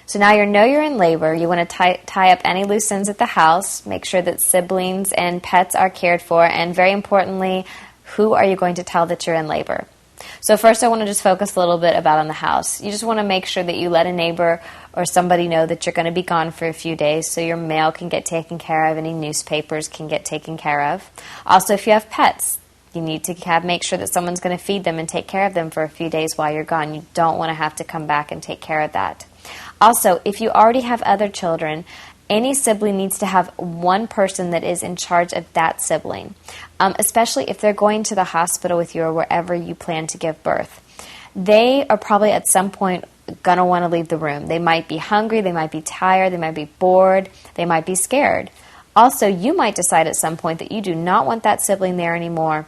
So now you know you're in labor. You want to tie up any loose ends at the house, make sure that siblings and pets are cared for, and very importantly, who are you going to tell that you're in labor? So first I want to just focus a little bit about on the house. You just want to make sure that you let a neighbor or somebody know that you're going to be gone for a few days so your mail can get taken care of, any newspapers can get taken care of. Also, if you have pets, you need to make sure that someone's going to feed them and take care of them for a few days while you're gone. You don't want to have to come back and take care of that. Also, if you already have other children, any sibling needs to have one person that is in charge of that sibling, especially if they're going to the hospital with you or wherever you plan to give birth. They are probably at some point going to want to leave the room. They might be hungry, they might be tired, they might be bored, they might be scared. Also, you might decide at some point that you do not want that sibling there anymore,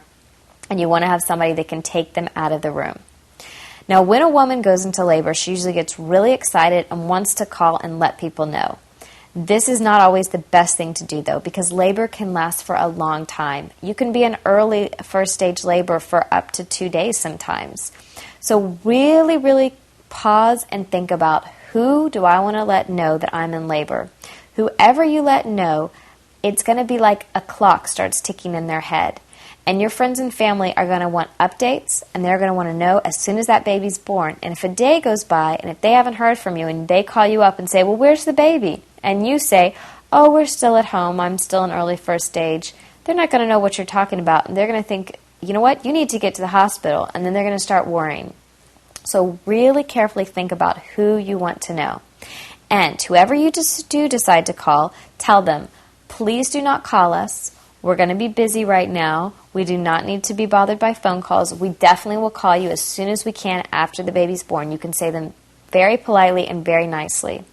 and you want to have somebody that can take them out of the room. Now, when a woman goes into labor, she usually gets really excited and wants to call and let people know. This is not always the best thing to do, though, because labor can last for a long time. You can be in early first-stage labor for up to 2 days sometimes. So really, really pause and think about, who do I want to let know that I'm in labor? Whoever you let know, it's going to be like a clock starts ticking in their head. And your friends and family are going to want updates, and they're going to want to know as soon as that baby's born. And if a day goes by, and if they haven't heard from you, and they call you up and say, well, where's the baby? And you say, oh, we're still at home, I'm still in early first stage, they're not going to know what you're talking about. And they're going to think, you know what, you need to get to the hospital. And then they're going to start worrying. So really carefully think about who you want to know. And whoever you do decide to call, tell them, please do not call us. We're going to be busy right now. We do not need to be bothered by phone calls. We definitely will call you as soon as we can after the baby's born. You can say them very politely and very nicely.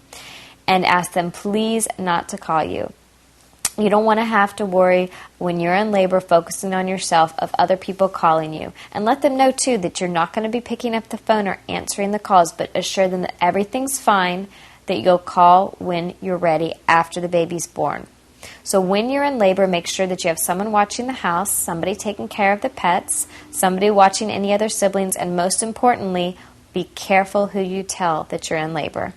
And ask them, please, not to call you. You don't want to have to worry when you're in labor focusing on yourself of other people calling you. And let them know, too, that you're not going to be picking up the phone or answering the calls, but assure them that everything's fine, that you'll call when you're ready after the baby's born. So when you're in labor, make sure that you have someone watching the house, somebody taking care of the pets, somebody watching any other siblings, and most importantly, be careful who you tell that you're in labor.